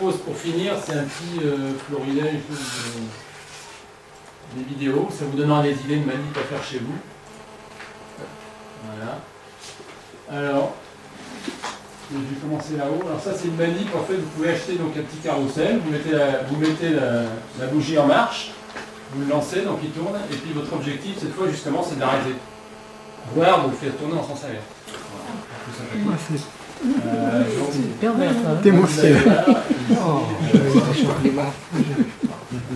propose pour finir, c'est un petit florilège des vidéos. Ça vous donnera des idées de manip à faire chez vous. Voilà. Alors, je vais commencer là-haut. Alors ça, c'est une manip. En fait, vous pouvez acheter donc un petit carrousel. Vous mettez la bougie en marche. Vous le lancez, donc il tourne. Et puis votre objectif, cette fois, justement, c'est d'arrêter. Voir, vous le faites tourner en sens inverse. C'est pervers, ça. T'es émotionné.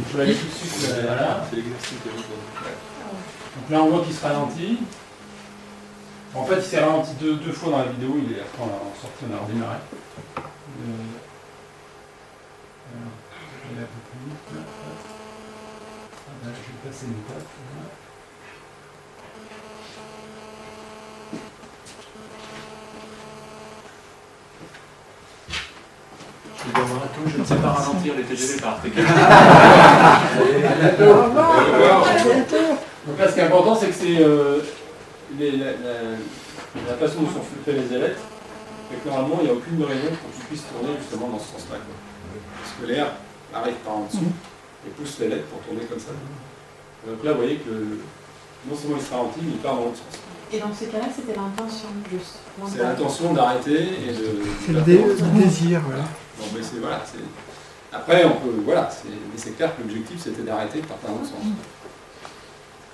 Je vais aller tout de suite. Voilà. Donc là, on voit qu'il se ralentit. En fait, il s'est ralenti deux fois dans la vidéo. Après, on a sorti, on a redémarré. Je vais aller un peu plus vite. Là, je vais passer une étape. Je ne sais pas ralentir les TGV par TGV. Donc là, ce qui est important, c'est que c'est la façon dont sont faites les ailettes. Et que normalement, il n'y a aucune raison pour que tu puisses tourner justement dans ce sens-là. Parce que l'air arrive par en dessous et pousse l'ailette pour tourner comme ça. Donc là, vous voyez que non seulement il se ralentit, mais il part dans l'autre sens. Et dans ces cas-là, c'était l'intention, juste. C'est l'intention d'arrêter et de... C'est le désir, voilà. Bon, mais c'est, voilà, après, on peut, voilà, mais c'est clair que l'objectif, c'était d'arrêter de partir dans l'autre sens.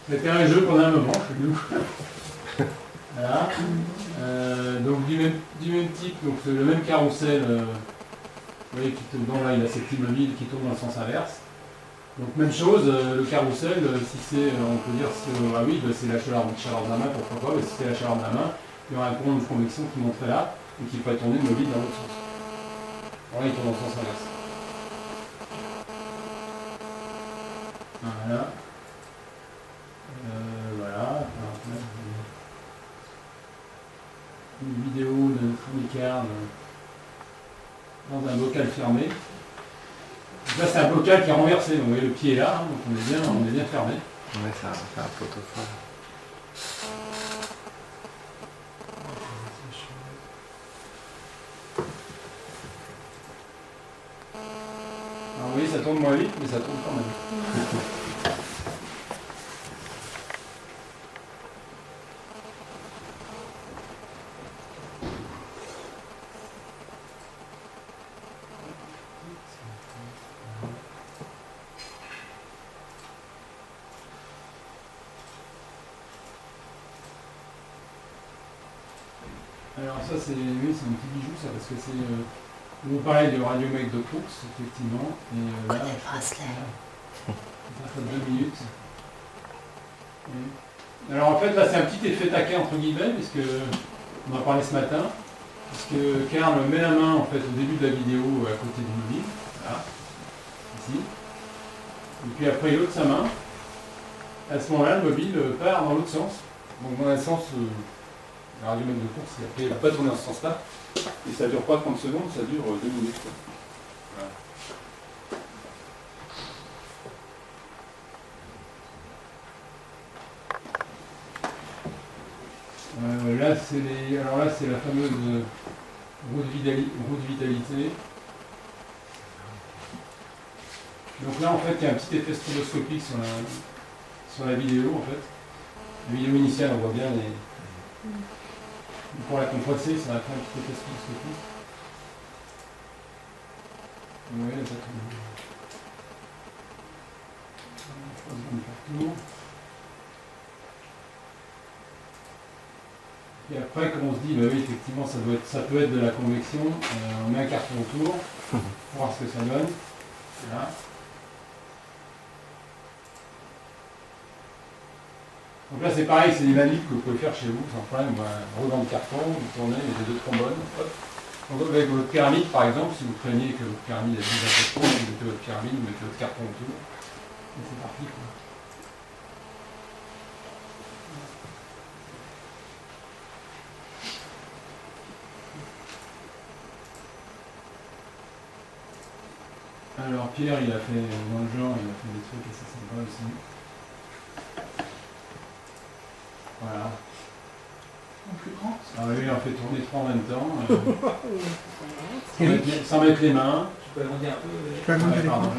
C'était un jeu pendant un moment, chez nous. Voilà. Donc du même type, donc le même carrousel, vous voyez, là il a cette immobile qui tourne dans le sens inverse. Donc même chose, le carrousel, si c'est, on peut dire, ah oui, c'est la chaleur de la main, pourquoi pas, mais si c'est la chaleur de la main, il y aura un courant de convection qui monterait là, et qui pourrait tourner mobile dans l'autre sens. Voilà, il tourne dans le sens inverse. Voilà. Voilà. Une vidéo de notre amicarde dans un bocal fermé. Donc là, c'est un bocal qui est renversé. Donc, vous voyez, le pied est là, hein, donc on est bien fermé. Ouais, c'est un photophore. Alors, vous voyez, ça tourne moins vite, mais ça tourne quand même. Alors ça c'est un petit bijou ça parce que c'est vous parlez du radiomètre de course effectivement et là ça fait 2 minutes. Alors en fait là c'est un petit effet taquin entre guillemets puisque on en a parlé ce matin puisque Karl met la main en fait au début de la vidéo à côté du mobile, là, ici, et puis après il ôte sa main. À ce moment-là le mobile part dans l'autre sens, donc dans un sens le radiomètre de course, il n'a pas tourné dans ce sens-là, et ça ne dure pas 30 secondes, ça dure 2 minutes. Voilà. Là, c'est la fameuse roue de vitalité. Donc là, en fait, il y a un petit effet stroboscopique sur la vidéo, en fait. La vidéo initiale, on voit bien les... Pour la compresser, ça va faire un petit effet stroboscopique. Oui, là, ça tourne. Partout. Et après, comme on se dit, bah oui, effectivement, ça peut être de la convection, on met un carton autour pour voir ce que ça donne. Voilà. Donc là, c'est pareil, c'est des manips que vous pouvez faire chez vous, sans problème. Un roulement de carton, vous tournez les deux trombones. Hop. Donc avec votre pyramide, par exemple, si vous craignez que votre pyramide ait plus d'impression, vous mettez votre pyramide, vous mettez votre carton autour. Et c'est parti, quoi. Alors Pierre, il a fait dans le genre, il a fait des trucs assez sympas aussi. Voilà. En plus grand. Ah oui, on fait tourner 3 en même temps. Sans mettre les mains. peux agrandir un peu. Tu peux agrandir Ouais, l'écran. pardon.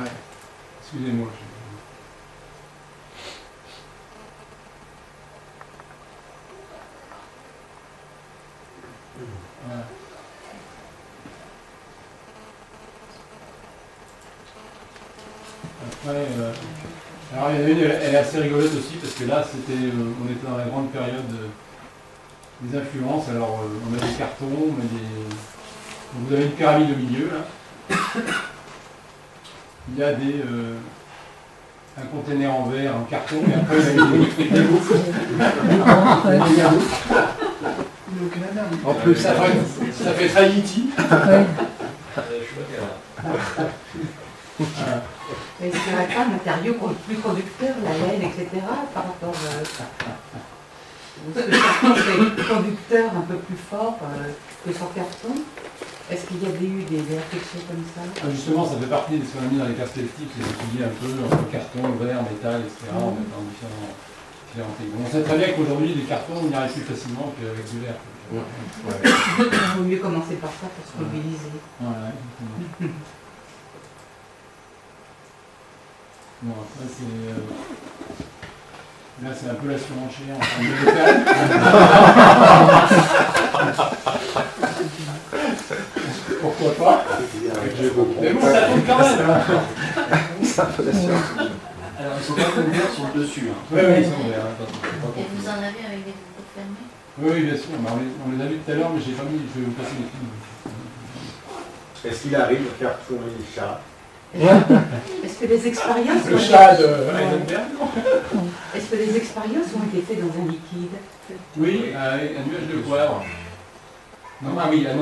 Excusez-moi. Voilà. Après, alors il y en a une, elle est assez rigolote aussi, parce que là, on était dans la grande période des influences. Alors, on a des cartons, on a des... Donc, vous avez une pyramide au milieu, là. Il y a un conteneur en verre, en carton, et après, il y a des bouffes. En plus, ça fait très Yiti. Mais est-ce qu'il n'y aurait pas un matériau plus conducteur, la laine, etc., par rapport parce que le carton c'est conducteur un peu plus fort que son carton. Est-ce qu'il y a eu des réflexions comme ça? Justement, ça fait partie de ce qu'on a mis dans les perspectives, c'est d'étudier un peu entre carton, verre, métal, etc., en mettant différents techniques. On sait très bien qu'aujourd'hui, les cartons, on y arrive plus facilement qu'avec du verre. Il vaut mieux commencer par ça pour se mobiliser. Voilà, exactement. Bon, après, là, c'est un peu la surenchère en termes de métal. Pourquoi pas? Mais bon, ça tombe quand même. C'est un peu la science. Alors, ils sont pas ouverts sur le dessus. Hein. Oui, ils sont verts. Et vous en avez avec des bouteilles fermées? Oui, bien sûr. On les a vus tout à l'heure, mais j'ai pas mis. Je vais vous passer les films. Est-ce qu'il arrive à faire tourner les chats? Est-ce que les expériences Le chat de Heisenberg. Est-ce que les expériences ont été faites dans un liquide? Oui, un nuage de poivre. Non, il y a eu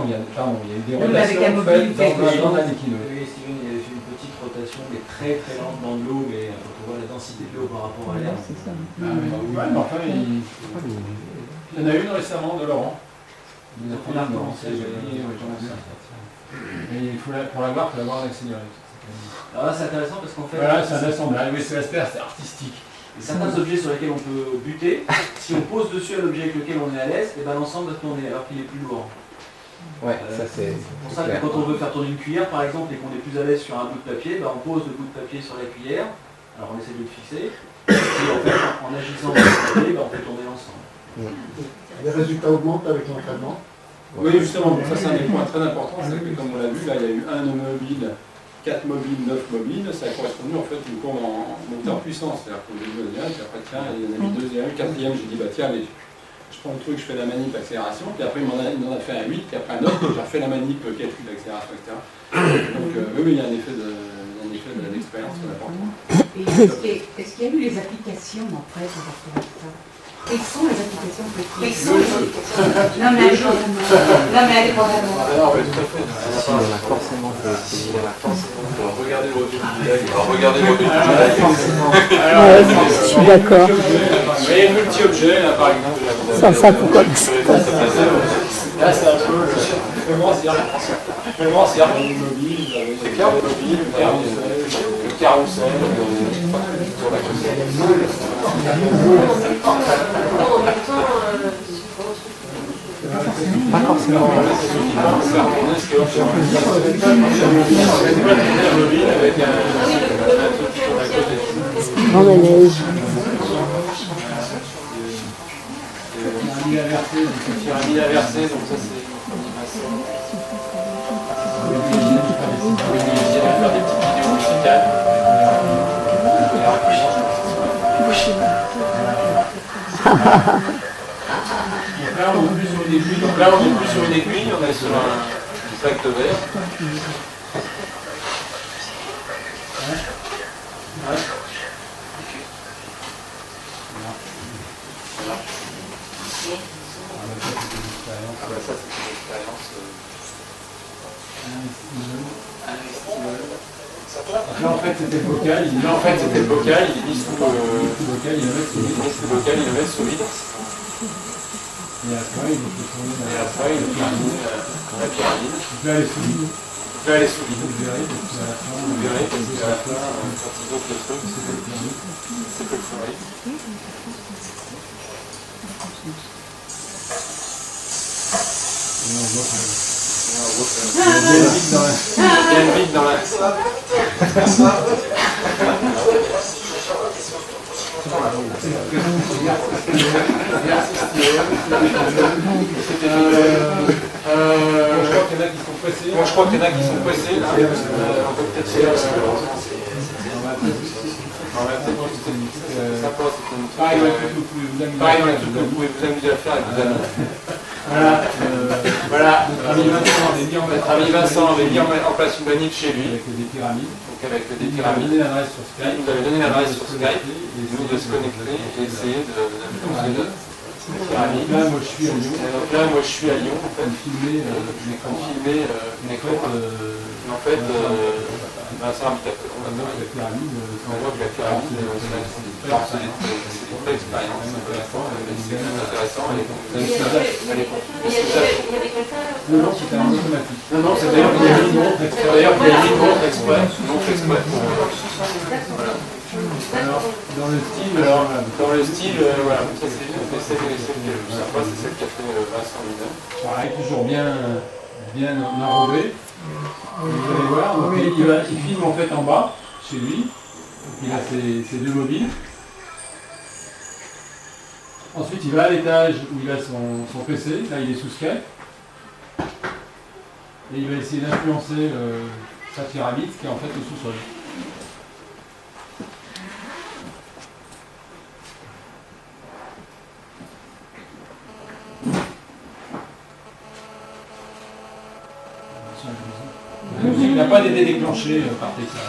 des Même avec un relations mobile, faites quelque dans chose. un liquide. Oui, Steven, il avait fait une petite rotation, mais très très lente dans de l'eau, mais quand on voit la densité de l'eau par rapport à l'air. C'est ça. Mais enfin, il y en a une récemment de Laurent. Il a fait la commencé. Mais pour l'avoir, il faut l'avoir accéléré. Alors là, c'est intéressant parce qu'en fait, Voilà, c'est un assemblage. Oui, c'est l'aspect artistique. certains objets sur lesquels on peut buter, si on pose dessus à l'objet avec lequel on est à l'aise, et ben l'ensemble va tourner alors qu'il est plus lourd. Ouais, ça c'est C'est pour ça que clair. quand on veut faire tourner une cuillère par exemple et qu'on est plus à l'aise sur un bout de papier, ben on pose le bout de papier sur la cuillère, alors on essaie de le fixer, et en fait en agissant sur le papier, ben on fait tourner l'ensemble. Les résultats augmentent avec l'entraînement? Oui, justement, ça c'est un des points très importants, c'est que comme on l'a vu, là il y a eu un mobile, 4 mobiles, 9 mobiles, ça a correspondu en fait une courbe en montée en puissance, c'est-à-dire qu'au début, puis après tiens, il y en a mis deuxième, quatrième, j'ai dit bah tiens, allez, je prends le truc, je fais la manip accélération, puis après il m'en a fait un 8, puis après un autre, j'ai refait la manip calcul d'accélération, etc. Donc oui, il y a un effet d'expérience très important. Et est-ce qu'il y a eu les applications après par rapport à ça? Quelles sont les applications Non mais indépendamment. Alors, oui, tout à fait. Si, on a forcément fait essayer. Regardez le revue du live. Je suis d'accord. Vous voyez le multi-objet, là par exemple. Ça pourquoi? Là, c'est un peu le grand cercle mobile, le carrousel, le carrousel, Pas forcément. Dans la neige. pyramide inversée, donc ça c'est faire des petites vidéos musicales. Donc là on est plus sur une aiguille, on est sur un sac de verre. Ça c'est une expérience. Là en fait c'était le bocal, il dit sous le bocal, il le met sous vide. Et après il fait tourner la pyramide. Il peut aller sous vide. Vous verrez parce qu'à la fin, quand il ouvre le truc, c'est que le soleil. Et on voit Il y a une bite dans la... Je crois qu'il y en a qui sont pressés. Là. On peut peut-être faire... Pareil dans les trucs que vous pouvez vous amuser à faire avec vos amis. Voilà, ami Vincent avait mis en place une manip chez lui. Avec des pyramides. Donc avec des pyramides. Il nous avait donné l'adresse sur Skype. Nous de se connecter et essayer de pyramide. Là, moi je suis à Lyon. En fait, filmer une école. En fait, Vincent habite à côté. On voit que la pyramide, c'est des vraies expériences. C'est intéressant. Il y avait quelqu'un. Non, c'était un automatique. Non, c'est d'ailleurs qu'il y a mis une montre exprès. Alors, dans le style, voilà, ça c'est celle qui a fait Vincent lui-même. Pareil, toujours bien enrobé. Vous allez voir, donc il filme en fait en bas, chez lui. Il a ses deux mobiles. Ensuite, il va à l'étage où il a son PC. Là, il est sous Skype. Et il va essayer d'influencer sa pyramide qui est en fait au sous-sol. Il n'a pas d'idée déclenchée par Tesla.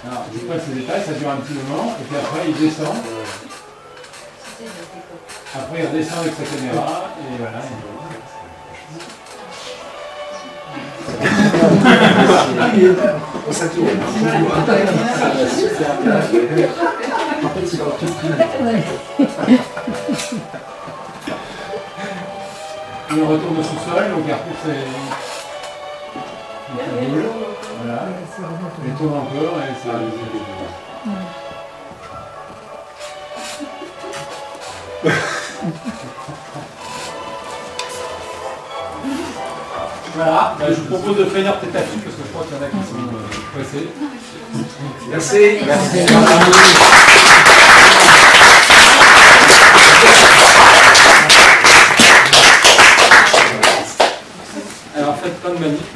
Alors, je passe les détails, ça dure un petit moment, et puis après il descend. Après il redescend avec sa caméra, et voilà. Ça tourne. Et on retourne au sous-sol, donc il retrouve ses boules. Voilà. Il tourne encore et ça. Voilà, je vous propose de finir peut-être là-dessus parce que je crois qu'il y en a qui sont pressés. Merci. Alors faites plein de manifs.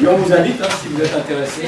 Et on vous invite, si vous êtes intéressé.